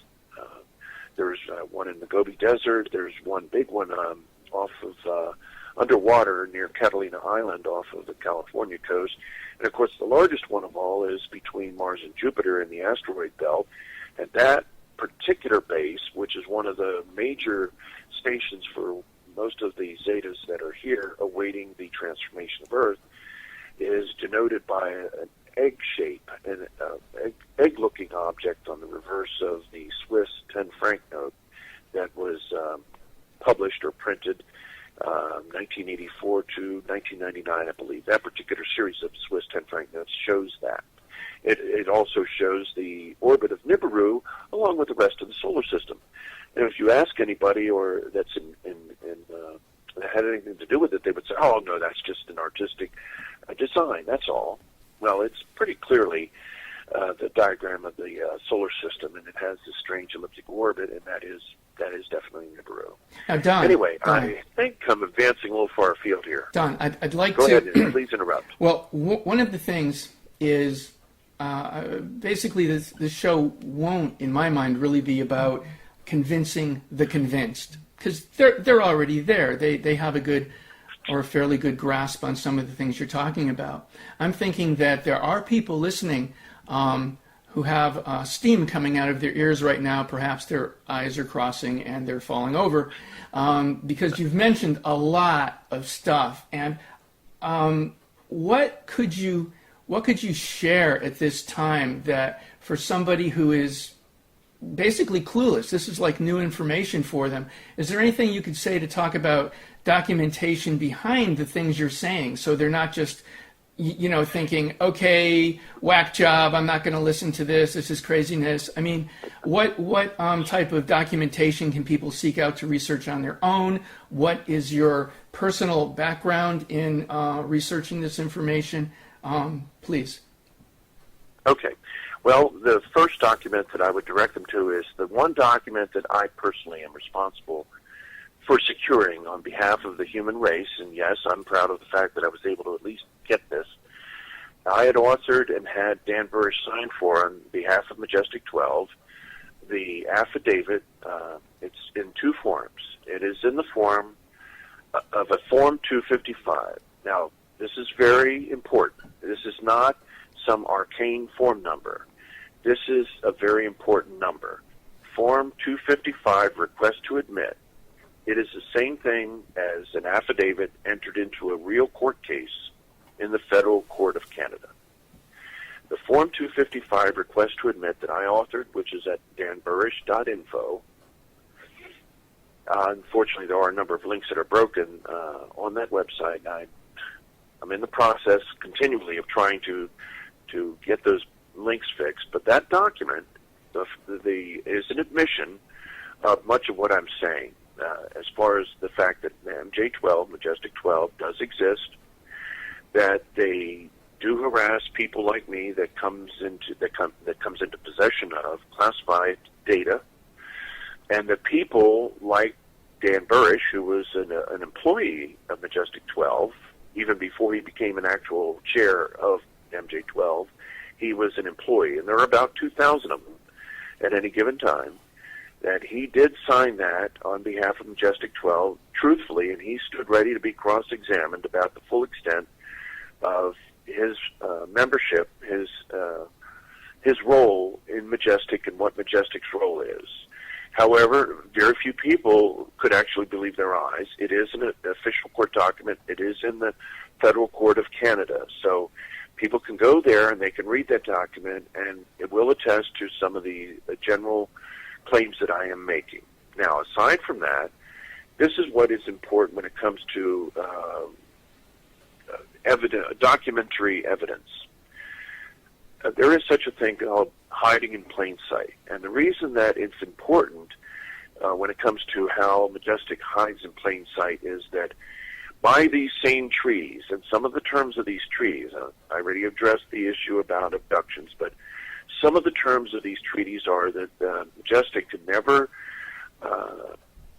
There's one in the Gobi Desert. There's one big one off of underwater near Catalina Island off of the California coast. And, of course, the largest one of all is between Mars and Jupiter in the asteroid belt. And that particular base, which is one of the major stations for most of the Zetas that are here awaiting the transformation of Earth, is denoted by an egg shape, an egg-looking object on the reverse of the Swiss 10-franc note that was published or printed 1984 to 1999, I believe. That particular series of Swiss 10-franc notes shows that. It also shows the orbit of Nibiru along with the rest of the solar system. And if you ask anybody or that's had anything to do with it, they would say, "Oh no, that's just an artistic design. That's all." Well, it's pretty clearly the diagram of the solar system, and it has this strange elliptic orbit, and that is definitely Nibiru. Now, Don. Anyway, Don, I think I'm advancing a little far afield here. Don, I'd like Go to. ahead, please interrupt. Well, one of the things is basically this show won't, in my mind, really be about convincing the convinced, because they're already there. They have a good or a fairly good grasp on some of the things you're talking about. I'm thinking that there are people listening who have steam coming out of their ears right now. Perhaps their eyes are crossing and they're falling over because you've mentioned a lot of stuff. And what could you share at this time that for somebody who is basically clueless, this is like new information for them? Is there anything you could say to talk about documentation behind the things you're saying, so they're not just thinking, okay, whack job, I'm not going to listen to this is craziness? I mean, what type of documentation can people seek out to research on their own? What is your personal background in researching this information? Please. Okay. Well, the first document that I would direct them to is the one document that I personally am responsible for securing on behalf of the human race. And yes, I'm proud of the fact that I was able to at least get this. I had authored and had Dan Burrish sign for, on behalf of Majestic 12, the affidavit. It's in two forms. It is in the form of a Form 255. Now, this is very important. This is not some arcane form number. This is a very important number. Form 255, Request to Admit. It is the same thing as an affidavit entered into a real court case in the Federal Court of Canada. The Form 255 Request to Admit that I authored, which is at danburrish.info. Unfortunately, there are a number of links that are broken on that website. I'm in the process continually of trying to get those links fixed, but that document is an admission of much of what I'm saying. As far as the fact that MJ12, Majestic 12, does exist, that they do harass people like me that comes into possession of classified data, and that people like Dan Burrish, who was an employee of Majestic 12, even before he became an actual chair of MJ12, he was an employee, and there are about 2,000 of them at any given time, that he did sign that on behalf of Majestic 12 truthfully, and he stood ready to be cross-examined about the full extent of his membership, his role in Majestic and what Majestic's role is. However, very few people could actually believe their eyes. It is an official court document. It is in the Federal Court of Canada. So people can go there and they can read that document, and it will attest to some of the general claims that I am making. Now, aside from that, this is what is important when it comes to documentary evidence. There is such a thing called hiding in plain sight. And the reason that it's important when it comes to how Majestic hides in plain sight is that by these same trees, and some of the terms of these trees, I already addressed the issue about abductions, but some of the terms of these treaties are that Majestic could never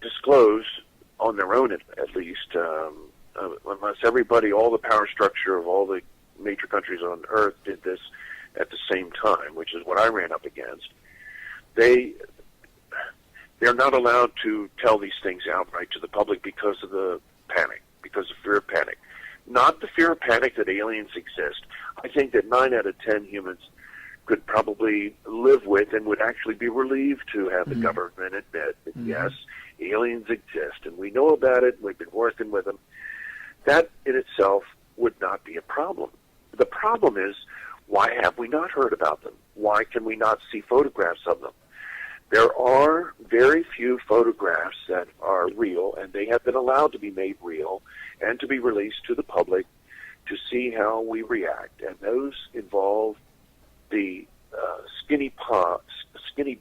disclose on their own, at least, unless everybody, all the power structure of all the major countries on Earth did this at the same time, which is what I ran up against. They're not allowed to tell these things outright to the public because of the panic, because of fear of panic. Not the fear of panic that aliens exist. I think that 9 out of 10 humans could probably live with and would actually be relieved to have the government admit that, yes, aliens exist, and we know about it, and we've been working with them. That in itself would not be a problem. The problem is, why have we not heard about them? Why can we not see photographs of them? There are very few photographs that are real, and they have been allowed to be made real and to be released to the public to see how we react. And those involve the Skinny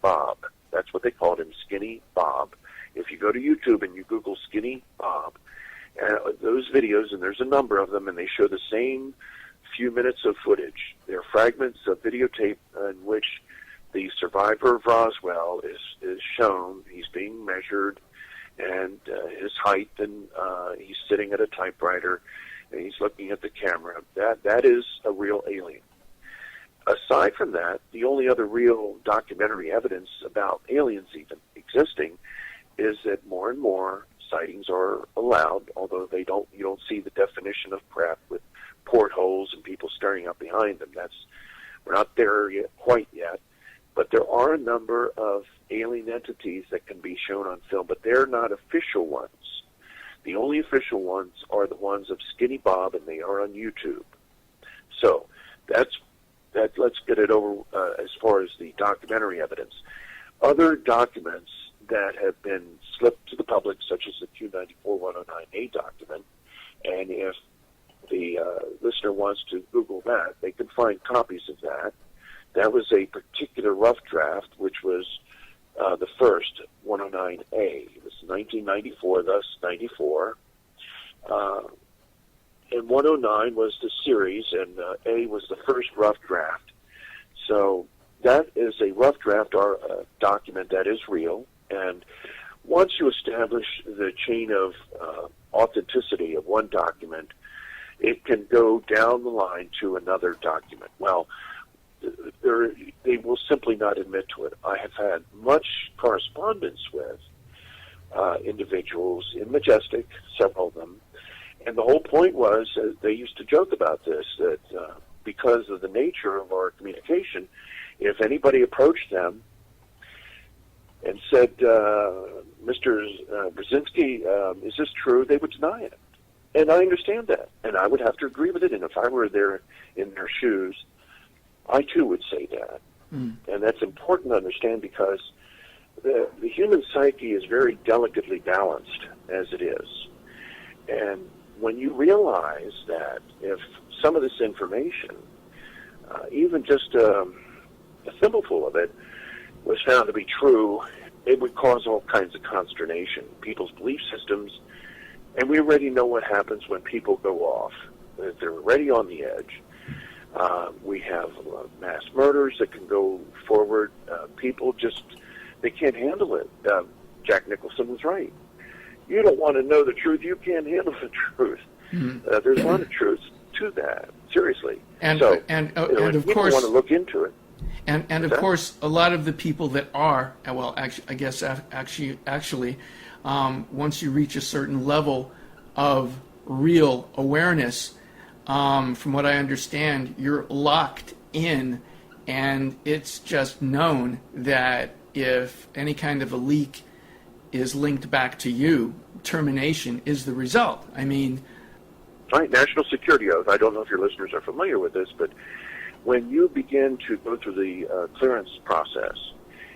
Bob. That's what they called him, Skinny Bob. If you go to YouTube and you Google Skinny Bob, those videos, and there's a number of them, and they show the same few minutes of footage. They're fragments of videotape in which the survivor of Roswell is shown. He's being measured, and his height, and he's sitting at a typewriter, and he's looking at the camera. That is a real alien. aside from that, the only other real documentary evidence about aliens even existing is that more and more sightings are allowed, although you don't see the definition of craft with portholes and people staring up behind them. We're not there quite yet, but there are a number of alien entities that can be shown on film, but they're not official ones. The only official ones are the ones of Skinny Bob, and they are on YouTube. So let's get it over as far as the documentary evidence. Other documents that have been slipped to the public, such as the Q-94-109A document, and if the listener wants to Google that, they can find copies of that. That was a particular rough draft, which was the first 109A. It was 1994, thus 94. And 109 was the series, and A was the first rough draft. So that is a rough draft or a document that is real. And once you establish the chain of authenticity of one document, it can go down the line to another document. Well, they will simply not admit to it. I have had much correspondence with individuals in Majestic, several of them, and the whole point was, they used to joke about this, that because of the nature of our communication, if anybody approached them and said, Mr. Brzezinski, is this true, they would deny it. And I understand that, and I would have to agree with it, and if I were there in their shoes, I too would say that. And that's important to understand, because the human psyche is very delicately balanced as it is. And when you realize that if some of this information, even just a thimbleful of it, was found to be true, it would cause all kinds of consternation, people's belief systems, and we already know what happens when people go off. They're already on the edge. We have mass murders that can go forward. People just, they can't handle it. Jack Nicholson was right. You don't want to know the truth. You can't handle the truth. There's a lot of truth to that, seriously. And of course, want to look into it. And of course, a lot of the people that are, well, actually, once you reach a certain level of real awareness, from what I understand, you're locked in, and it's just known that if any kind of a leak is linked back to you, termination is the result. I mean... Right, national security oath. I don't know if your listeners are familiar with this, but when you begin to go through the clearance process,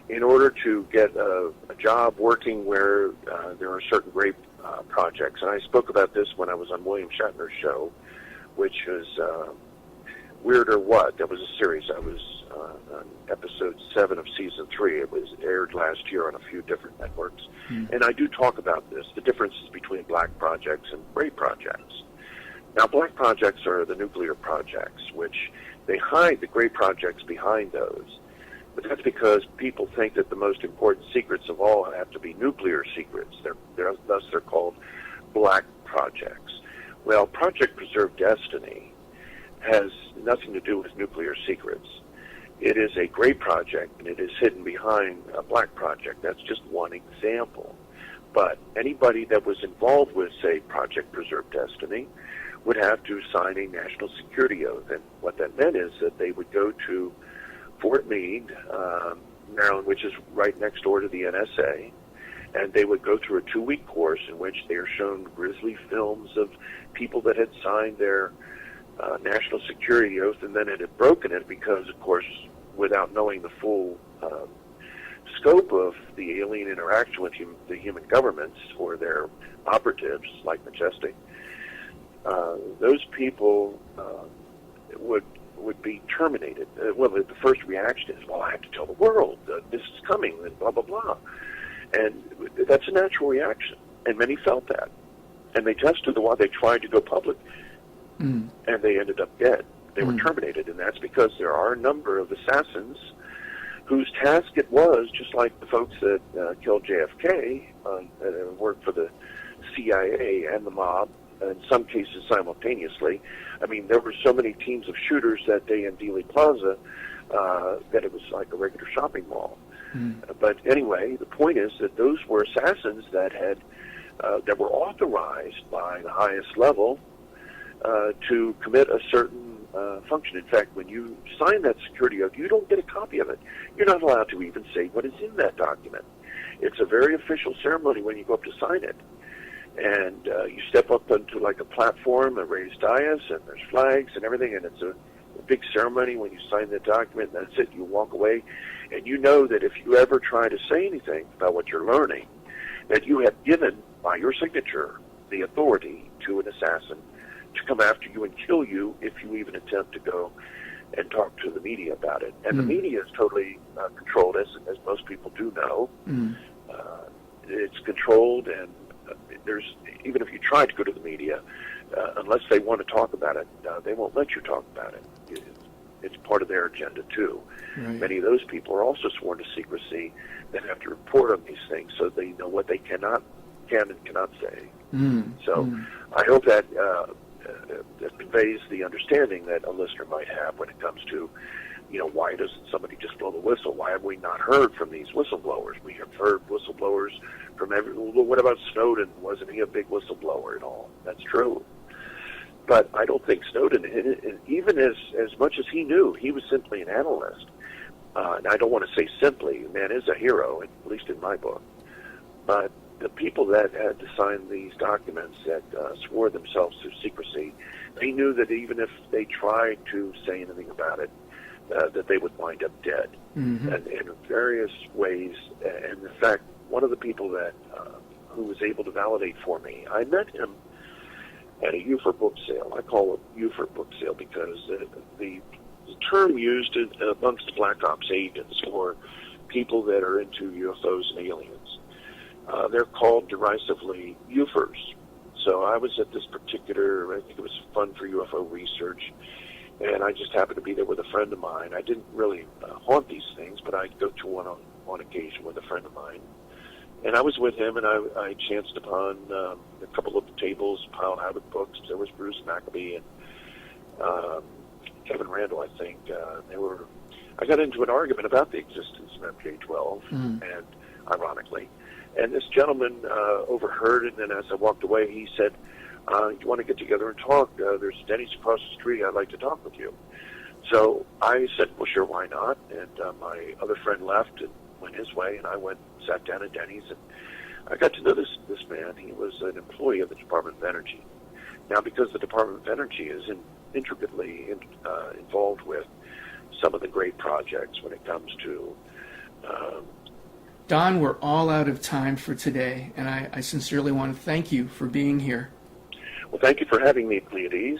in order to get a job working where there are certain great projects, and I spoke about this when I was on William Shatner's show, which was Weird or What? That was a series. I was on episode 7 of season 3. It was aired last year on a few different networks. And I do talk about this, the differences between black projects and gray projects. Now, black projects are the nuclear projects, which they hide the gray projects behind those. But that's because people think that the most important secrets of all have to be nuclear secrets. Thus they're called black projects. Well, Project Preserve Destiny has nothing to do with nuclear secrets. It is a gray project, and it is hidden behind a black project. That's just one example. But anybody that was involved with, say, Project Preserve Destiny would have to sign a national security oath. And what that meant is that they would go to Fort Meade, Maryland, which is right next door to the NSA, and they would go through a 2-week course in which they are shown grisly films of people that had signed their national security oath and then had broken it because, of course, without knowing the full scope of the alien interaction with the human governments or their operatives, like Majestic, those people would be terminated. Well, the first reaction is, well, I have to tell the world this is coming, and blah, blah, blah. And that's a natural reaction, and many felt that. And they tested the while they tried to go public, and they ended up dead. They were terminated, and that's because there are a number of assassins whose task it was, just like the folks that killed JFK, worked for the CIA and the mob, in some cases simultaneously, I mean, there were so many teams of shooters that day in Dealey Plaza that it was like a regular shopping mall. But anyway, the point is that those were assassins that were authorized by the highest level to commit a certain function. In fact, when you sign that security oath, you don't get a copy of it. You're not allowed to even say what is in that document. It's a very official ceremony when you go up to sign it. And you step up onto like a platform, a raised dais, and there's flags and everything, and it's a big ceremony when you sign the document, and that's it. You walk away, and you know that if you ever try to say anything about what you're learning, that you have given, by your signature, the authority to an assassin to come after you and kill you if you even attempt to go and talk to the media about it. And the media is totally controlled, as most people do know. It's controlled, and there's, even if you try to go to the media, unless they want to talk about it, they won't let you talk about it. It's part of their agenda, too. Right. Many of those people are also sworn to secrecy that have to report on these things so they know what they can and cannot say. I hope that that conveys the understanding that a listener might have when it comes to, why doesn't somebody just blow the whistle? Why have we not heard from these whistleblowers? We have heard whistleblowers from what about Snowden? Wasn't he a big whistleblower at all? That's true. But I don't think Snowden, even as much as he knew, he was simply an analyst. And I don't want to say simply, the man is a hero, at least in my book. But the people that had to sign these documents that swore themselves to secrecy, they knew that even if they tried to say anything about it, that they would wind up dead. And in various ways. And in fact, one of the people that who was able to validate for me, I met him at a UFOR book sale. I call it UFOR book sale because the term used amongst the Black Ops agents or people that are into UFOs and aliens, they're called derisively UFOs. So I was at this particular, I think it was Fund for UFO Research, and I just happened to be there with a friend of mine. I didn't really haunt these things, but I'd go to one on occasion with a friend of mine. And I was with him, and I chanced upon a couple of tables piled out with books. There was Bruce Maccabee and Kevin Randall, I think. I got into an argument about the existence of MK12, and ironically. And this gentleman overheard it, and as I walked away, he said, you want to get together and talk? There's Denny's across the street. I'd like to talk with you. So I said, well, sure, why not? And my other friend left and went his way, and I went and sat down at Denny's, and I got to know this man. He was an employee of the Department of Energy. Now, because the Department of Energy is intricately involved with some of the great projects when it comes to... Don, we're all out of time for today, and I sincerely want to thank you for being here. Well, thank you for having me, Pleiades.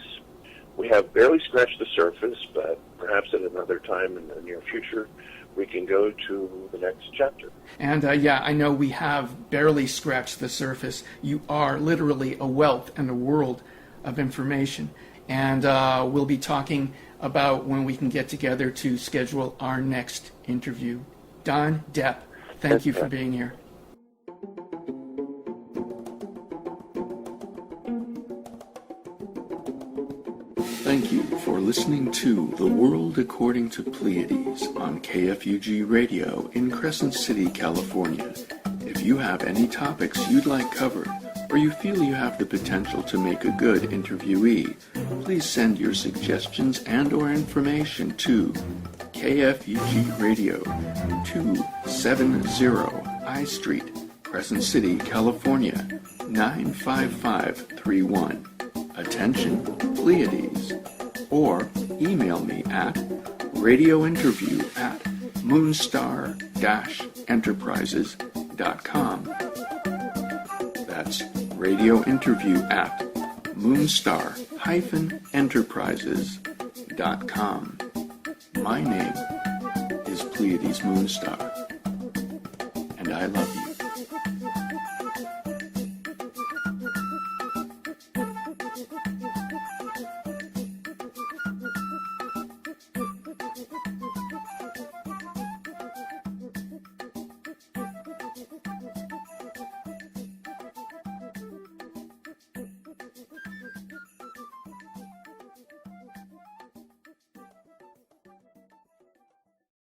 We have barely scratched the surface, but perhaps at another time in the near future, we can go to the next chapter. And I know we have barely scratched the surface. You are literally a wealth and a world of information. And we'll be talking about when we can get together to schedule our next interview. Dondep, thank you for being here. Thank you for listening to The World According to Pleiades on KFUG Radio in Crescent City, California. If you have any topics you'd like covered, or you feel you have the potential to make a good interviewee, please send your suggestions and or information to KFUG Radio, 270 I Street, Crescent City, California, 95531. Attention, Pleiades. Or email me at radiointerview@moonstar-enterprises.com. That's radiointerview@moonstar-enterprises.com. My name is Pleiades Moonstar, and I love you.